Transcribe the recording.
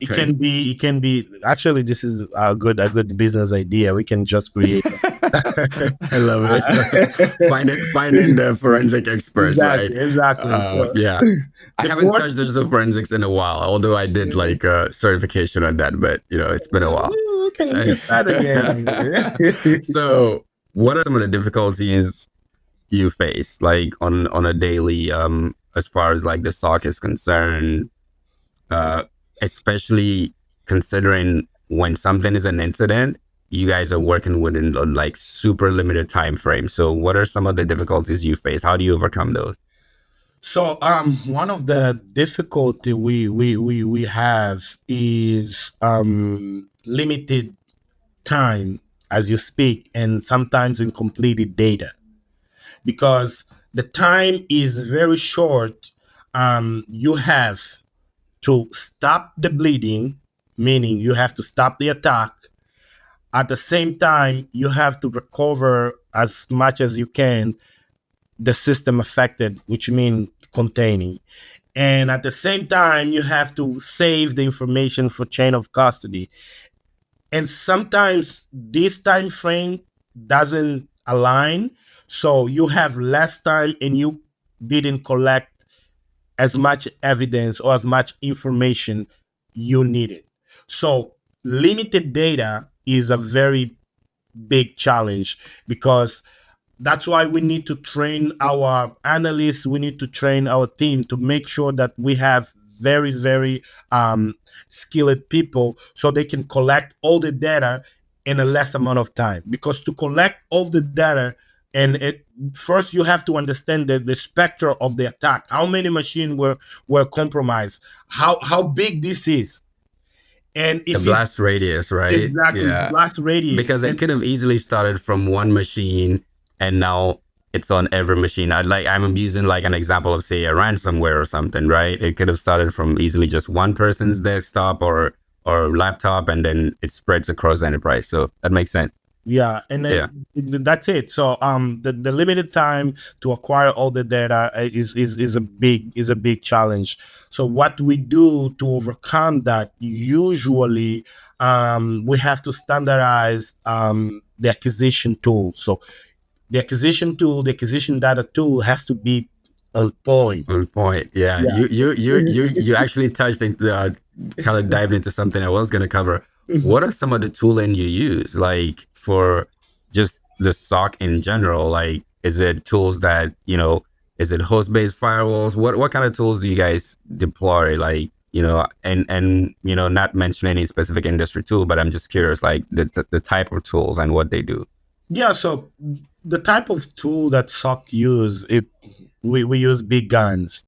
It can be. Actually, this is a good business idea. We can just create. I love it. Finding the forensic experts, right? Exactly. So, Yeah. I the haven't fourth, touched digital forensics in a while, although I did like a certification on that, but it's been a while. we can get that again. So, what are some of the difficulties you face, like on a daily, as far as like the SOC is concerned, uh, especially considering when something is an incident, you guys are working within like super limited time frame. So, what are some of the difficulties you face? How do you overcome those? So, one of the difficulty we have is limited time as you speak, and sometimes incompleted data, because the time is very short. You have to stop the bleeding, meaning you have to stop the attack. At the same time, you have to recover as much as you can the system affected, which means containing. And at the same time, you have to save the information for chain of custody. And sometimes this time frame doesn't align. So you have less time and you didn't collect as much evidence or as much information you needed. So limited data is a very big challenge, because that's why we need to train our analysts. We need to train our team to make sure that we have very skilled people, so they can collect all the data in a less amount of time. Because to collect all the data, and it first you have to understand the spectrum of the attack. How many machines were compromised? How big this is, and The if it's blast radius, right? exactly Yeah. blast radius. Because it And could have easily started from one machine and now it's on every machine. I'm using like an example of say a ransomware or something, right? It could have started from easily just one person's desktop or laptop and then it spreads across the enterprise. So that makes sense. yeah, and Yeah. that's it. So the limited time to acquire all the data is a big challenge. So what we do to overcome that, usually we have to standardize the acquisition tool. So the acquisition data tool has to be on point. Good point. Yeah. Yeah. You actually touched into kind of dived into something I was gonna cover. What are some of the tooling you use? Like for just the SOC in general? Like is it tools that, is it host-based firewalls? What kind of tools do you guys deploy? Like, and not mention any specific industry tool, but I'm just curious, like the type of tools and what they do. Yeah, so the type of tool that SOC use, we use big guns.